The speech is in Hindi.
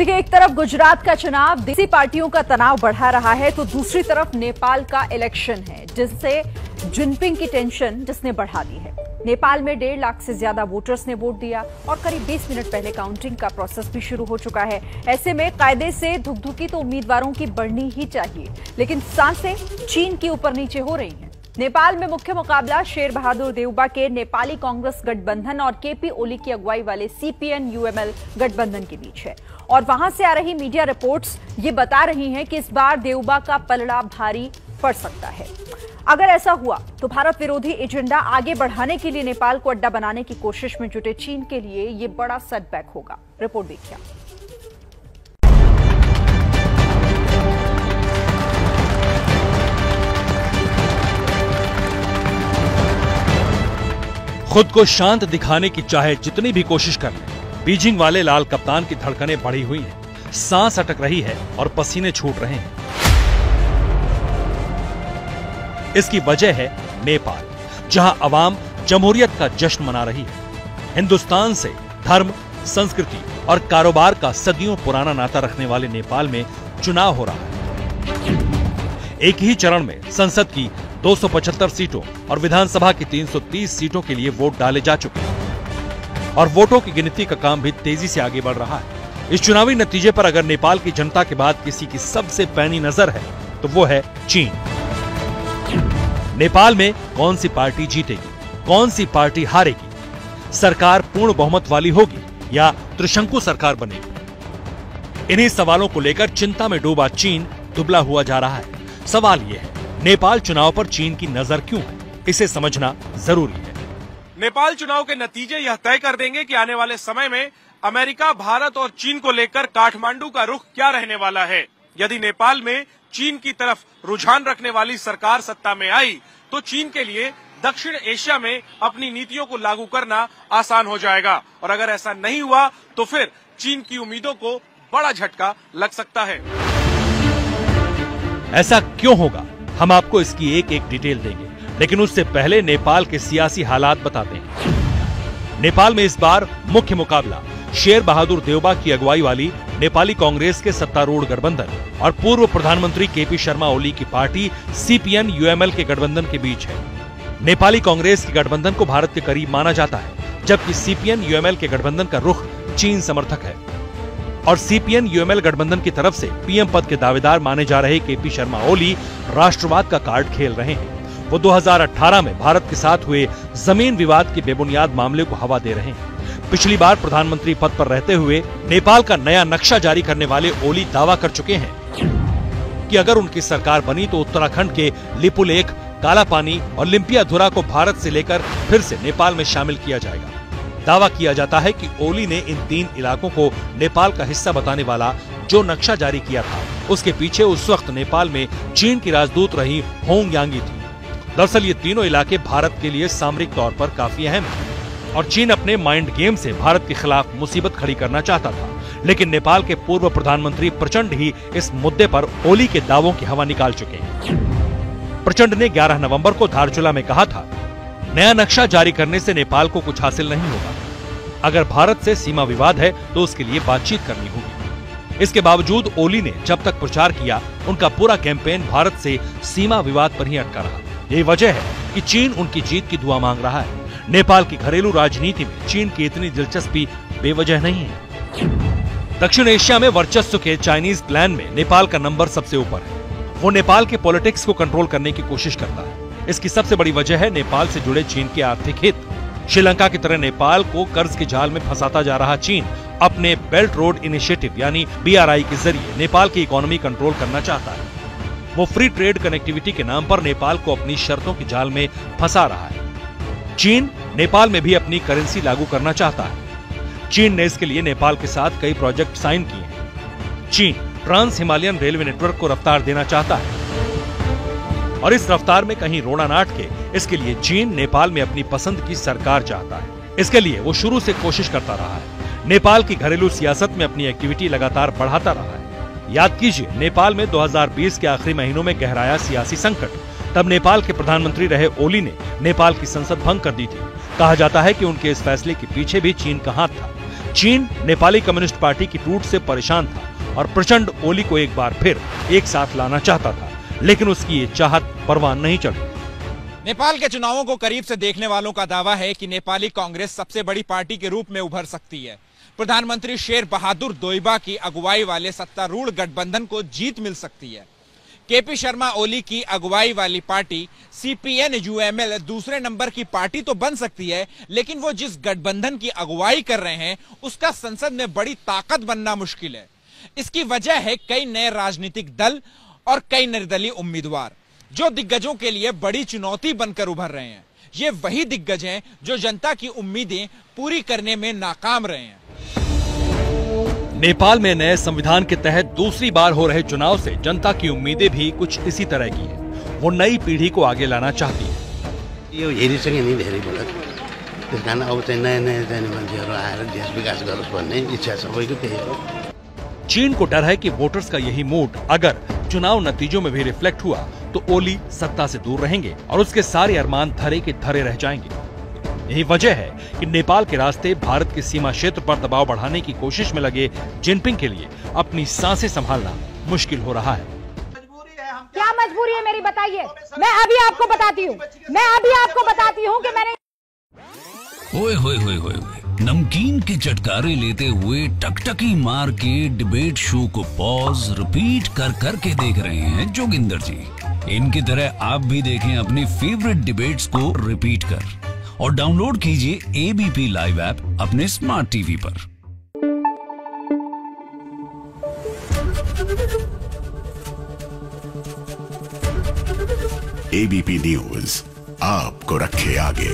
देखिए, एक तरफ गुजरात का चुनाव देसी पार्टियों का तनाव बढ़ा रहा है, तो दूसरी तरफ नेपाल का इलेक्शन है, जिससे जिनपिंग की टेंशन जिसने बढ़ा दी है। नेपाल में 1.5 लाख से ज्यादा वोटर्स ने वोट दिया और करीब 20 मिनट पहले काउंटिंग का प्रोसेस भी शुरू हो चुका है। ऐसे में कायदे से धुकधुकी तो उम्मीदवारों की बढ़नी ही चाहिए, लेकिन सांसें चीन की ऊपर नीचे हो रही हैं। नेपाल में मुख्य मुकाबला शेर बहादुर देउबा के नेपाली कांग्रेस गठबंधन और केपी ओली की अगुवाई वाले सीपीएन-यूएमएल गठबंधन के बीच है, और वहां से आ रही मीडिया रिपोर्ट्स ये बता रही हैं कि इस बार देउबा का पलड़ा भारी पड़ सकता है। अगर ऐसा हुआ तो भारत विरोधी एजेंडा आगे बढ़ाने के लिए नेपाल को अड्डा बनाने की कोशिश में जुटे चीन के लिए ये बड़ा सेटबैक होगा। रिपोर्ट देखिए। खुद को शांत दिखाने की चाहे जितनी भी कोशिश कर ले, बीजिंग वाले लाल कप्तान की धड़कनें बढ़ी हुई हैं, सांस अटक रही है और पसीने छूट रहे हैं। इसकी वजह है नेपाल, जहां अवाम जमहूरियत का जश्न मना रही है। हिंदुस्तान से धर्म, संस्कृति और कारोबार का सदियों पुराना नाता रखने वाले नेपाल में चुनाव हो रहा है। एक ही चरण में संसद की 275 सीटों और विधानसभा की 330 सीटों के लिए वोट डाले जा चुके हैं और वोटों की गिनती का काम भी तेजी से आगे बढ़ रहा है। इस चुनावी नतीजे पर अगर नेपाल की जनता के बाद किसी की सबसे पैनी नजर है तो वो है चीन। नेपाल में कौन सी पार्टी जीतेगी, कौन सी पार्टी हारेगी, सरकार पूर्ण बहुमत वाली होगी या त्रिशंकु सरकार बनेगी, इन्हीं सवालों को लेकर चिंता में डूबा चीन दुबला हुआ जा रहा है। सवाल यह है, नेपाल चुनाव पर चीन की नजर क्यों है? इसे समझना जरूरी है। नेपाल चुनाव के नतीजे यह तय कर देंगे कि आने वाले समय में अमेरिका, भारत और चीन को लेकर काठमांडू का रुख क्या रहने वाला है। यदि नेपाल में चीन की तरफ रुझान रखने वाली सरकार सत्ता में आई तो चीन के लिए दक्षिण एशिया में अपनी नीतियों को लागू करना आसान हो जाएगा, और अगर ऐसा नहीं हुआ तो फिर चीन की उम्मीदों को बड़ा झटका लग सकता है। ऐसा क्यों होगा, हम आपको इसकी एक एक डिटेल देंगे, लेकिन उससे पहले नेपाल के सियासी हालात बताते हैं। नेपाल में इस बार मुख्य मुकाबला शेर बहादुर देउबा की अगुवाई वाली नेपाली कांग्रेस के सत्तारूढ़ गठबंधन और पूर्व प्रधानमंत्री केपी शर्मा ओली की पार्टी सीपीएन-यूएमएल के गठबंधन के बीच है। नेपाली कांग्रेस के गठबंधन को भारत के करीब माना जाता है, जबकि सीपीएन-यूएमएल के गठबंधन का रुख चीन समर्थक है और सीपीएन-यूएमएल गठबंधन की तरफ से पीएम पद के दावेदार माने जा रहे केपी शर्मा ओली राष्ट्रवाद का कार्ड खेल रहे हैं। वो 2018 में भारत के साथ हुए जमीन विवाद के बेबुनियाद मामले को हवा दे रहे हैं। पिछली बार प्रधानमंत्री पद पर रहते हुए नेपाल का नया नक्शा जारी करने वाले ओली दावा कर चुके हैं कि अगर उनकी सरकार बनी तो उत्तराखंड के लिपुलेख, कालापानी और लिम्पियाधुरा को भारत से लेकर फिर से नेपाल में शामिल किया जाएगा। दावा किया जाता है कि ओली ने इन 3 इलाकों को नेपाल का हिस्सा बताने वाला जो नक्शा जारी किया था, उसके पीछे उस वक्त नेपाल में चीन की राजदूत रही होंग यांगी थी। दरअसल ये तीनों इलाके भारत के लिए सामरिक तौर पर काफी अहम हैं और चीन अपने माइंड गेम से भारत के खिलाफ मुसीबत खड़ी करना चाहता था, लेकिन नेपाल के पूर्व प्रधानमंत्री प्रचंड ही इस मुद्दे पर ओली के दावों की हवा निकाल चुके हैं। प्रचंड ने 11 नवंबर को धारचूला में कहा था, नया नक्शा जारी करने से नेपाल को कुछ हासिल नहीं होगा। अगर भारत से सीमा विवाद है तो उसके लिए बातचीत करनी होगी। इसके बावजूद ओली ने जब तक प्रचार किया, उनका पूरा कैंपेन भारत से सीमा विवाद पर ही अटका रहा। यही वजह है कि चीन उनकी जीत की दुआ मांग रहा है। नेपाल की घरेलू राजनीति में चीन की इतनी दिलचस्पी बेवजह नहीं है। दक्षिण एशिया में वर्चस्व के चाइनीज प्लान में नेपाल का नंबर सबसे ऊपर है। वो नेपाल के पॉलिटिक्स को कंट्रोल करने की कोशिश करता है। इसकी सबसे बड़ी वजह है नेपाल से जुड़े चीन के आर्थिक हित। श्रीलंका की तरह नेपाल को कर्ज के जाल में फंसाता जा रहा चीन अपने बेल्ट रोड इनिशिएटिव यानी BRI के जरिए नेपाल की इकोनॉमी कंट्रोल करना चाहता है। वो फ्री ट्रेड कनेक्टिविटी के नाम पर नेपाल को अपनी शर्तों के जाल में फंसा रहा है। चीन नेपाल में भी अपनी करेंसी लागू करना चाहता है। चीन ने इसके लिए नेपाल के साथ कई प्रोजेक्ट साइन किए हैं। चीन ट्रांस हिमालयन रेलवे नेटवर्क को रफ्तार देना चाहता है और इस रफ्तार में कहीं रोड़ा ना अटके, इसके लिए चीन नेपाल में अपनी पसंद की सरकार चाहता है। इसके लिए वो शुरू से कोशिश करता रहा है। नेपाल की घरेलू सियासत में अपनी एक्टिविटी लगातार बढ़ाता रहा है। याद कीजिए, नेपाल में 2020 के आखिरी महीनों में गहराया सियासी संकट। तब नेपाल के प्रधानमंत्री रहे ओली ने नेपाल की संसद भंग कर दी थी। कहा जाता है कि उनके इस फैसले के पीछे भी चीन का हाथ था। चीन नेपाली कम्युनिस्ट पार्टी की टूट से परेशान था और प्रचंड ओली को एक बार फिर एक साथ लाना चाहता था, लेकिन उसकी ये चाहत परवान नहीं चढ़ी। नेपाल के चुनावों को करीब से देखने वालों का दावा है कि नेपाली कांग्रेस सबसे बड़ी पार्टी के रूप में उभर सकती है। प्रधानमंत्री शेर बहादुर देउबा की अगुवाई वाले सत्तारूढ़ गठबंधन को जीत मिल सकती है। केपी शर्मा ओली की अगुवाई वाली पार्टी CPN-UML दूसरे नंबर की पार्टी तो बन सकती है, लेकिन वो जिस गठबंधन की अगुवाई कर रहे हैं उसका संसद में बड़ी ताकत बनना मुश्किल है। इसकी वजह है कई नए राजनीतिक दल और कई निर्दलीय उम्मीदवार जो दिग्गजों के लिए बड़ी चुनौती बनकर उभर रहे हैं। ये वही दिग्गज हैं जो जनता की उम्मीदें पूरी करने में नाकाम रहे हैं। नेपाल में नए संविधान के तहत दूसरी बार हो रहे चुनाव से जनता की उम्मीदें भी कुछ इसी तरह की है। वो नई पीढ़ी को आगे लाना चाहती है। यो हेरिसके नि धेरै भयो, त्यस कारण अब चाहिँ नयाँ नयाँ जाने मान्छेहरू आएर देश विकास गरोस् भन्ने इच्छा सबैको त्यही हो। चीन को डर है कि वोटर्स का यही मूड अगर चुनाव नतीजों में भी रिफ्लेक्ट हुआ तो ओली सत्ता से दूर रहेंगे और उसके सारे अरमान धरे के धरे रह जाएंगे। यही वजह है कि नेपाल के रास्ते भारत के सीमा क्षेत्र पर दबाव बढ़ाने की कोशिश में लगे जिनपिंग के लिए अपनी सांसें संभालना मुश्किल हो रहा है। क्या मजबूरी है मेरी, बताइए। मैं अभी आपको बताती हूँ कि मैंने ओए होए होए होए नमकीन के चटकारे लेते हुए टकटकी मार के डिबेट शो को पॉज रिपीट कर करके देख रहे हैं जोगिंदर जी। इनकी तरह आप भी देखें अपनी फेवरेट डिबेट्स को रिपीट कर और डाउनलोड कीजिए ABP लाइव ऐप अपने स्मार्ट टीवी पर। ABP न्यूज आपको रखे आगे।